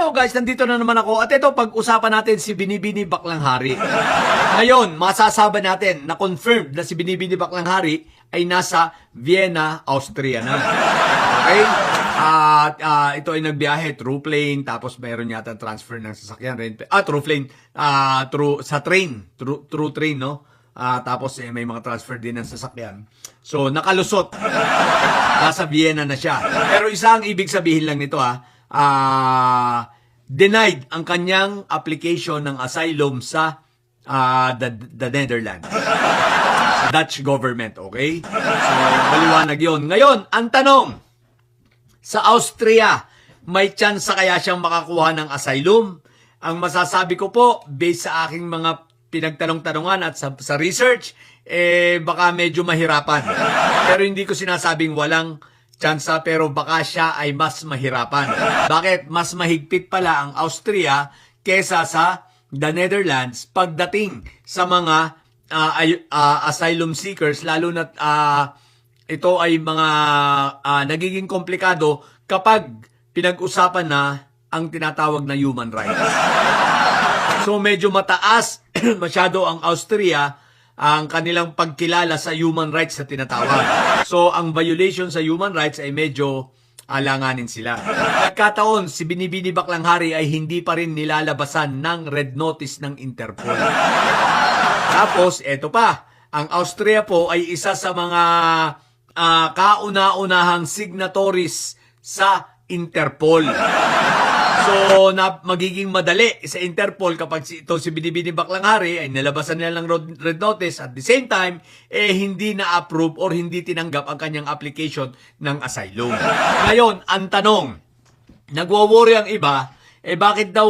Hello guys, nandito na naman ako. At ito, pag-usapan natin si Binibini Baklang Hari. Ngayon, masasaba natin na confirmed na si Binibini Baklang Hari ay nasa Vienna, Austria na. Okay? At ito ay nagbiyahe through plane, tapos mayroon yata transfer ng sasakyan rin. Through plane, sa train, through train, no? Tapos may mga transfer din ng sasakyan. So, nakalusot. Nasa Vienna na siya. Pero isa ang ibig sabihin lang nito, denied ang kanyang application ng asylum sa the Netherlands. Sa Dutch government, okay? So, maliwanag yun. Ngayon, ang tanong, sa Austria, may chance kaya siyang makakuha ng asylum? Ang masasabi ko po, based sa aking mga pinagtanong-tanungan at sa research, baka medyo mahirapan. Pero hindi ko sinasabing walang chance, pero baka siya ay mas mahirapan. Bakit? Mas mahigpit pala ang Austria kesa sa the Netherlands pagdating sa mga asylum seekers, lalo na ito ay mga nagiging komplikado kapag pinag-usapan na ang tinatawag na human rights. So medyo mataas masyado ang Austria ang kanilang pagkilala sa human rights na tinatawag. So, ang violation sa human rights ay medyo alanganin sila. Nagkataon, si Binibini Baklang Hari ay hindi pa rin nilalabasan ng red notice ng Interpol. Tapos, eto pa, ang Austria po ay isa sa mga kauna-unahang signatories sa Interpol. So, magiging madali sa Interpol kapag ito si Binibini Baklang Hari ay nalabasan nila ng red notice at the same time, hindi na-approve or hindi tinanggap ang kanyang application ng asylum. Ngayon, ang tanong, nagwo-worry ang iba, bakit daw,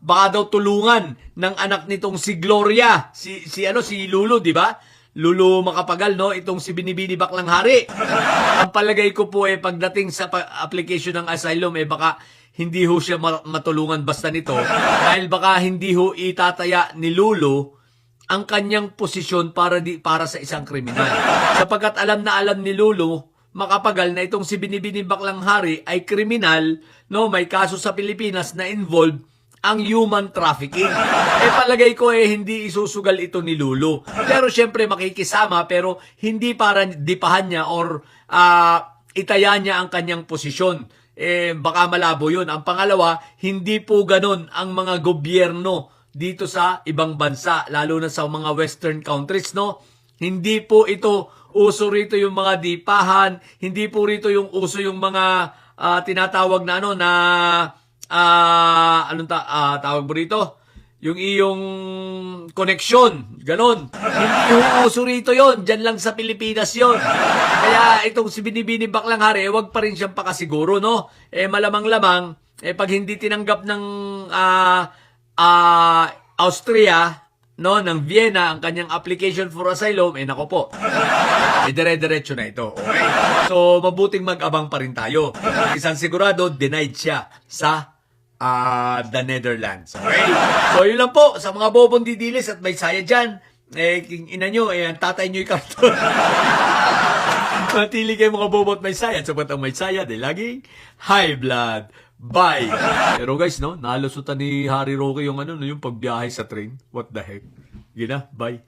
baka daw tulungan ng anak nitong si Gloria, si Lulu, di ba? Lulu Macapagal, no? Itong si Binibini Baklang Hari. Ang palagay ko po pagdating sa application ng asylum, baka hindi ho siya matulungan basta nito. Dahil baka hindi ho itataya ni Lulu ang kanyang posisyon para sa isang kriminal. Sapagkat alam na alam ni Lulu Macapagal na itong si Binibini Baklang Hari ay kriminal, no? May kaso sa Pilipinas na involved ang human trafficking. Palagay ko hindi isusugal ito ni Lulu. Pero syempre makikisama, pero hindi para dipahan niya or itaya niya ang kanyang posisyon. Baka malabo yun. Ang pangalawa, hindi po ganun ang mga gobyerno dito sa ibang bansa, lalo na sa mga western countries, no? Hindi po ito uso rito yung mga dipahan, hindi po rito yung uso yung mga tinatawag na tawag mo rito? Yung iyong koneksyon, ganon. Hindi uso rito yon, dyan lang sa Pilipinas yon. Kaya itong si Binibini Baklang Hari, wag pa rin siyang pakasiguro, no? Malamang-lamang, pag hindi tinanggap ng Austria, no, ng Vienna, ang kanyang application for asylum, nako po, dire-diretso na ito, okay? So, mabuting mag-abang pa rin tayo. Isang sigurado, denied siya sa the Netherlands. Okay? So, yun lang po. Sa mga bobong didilis at may saya dyan, ina nyo, ang tatay nyo ikarton. Matili kayo mga bobo at may saya. Sapat ang may saya, laging high blood. Bye! Pero guys, no, nalusutan ni Harry Roque yung yung pagbiyahe sa train. What the heck? Gina, bye.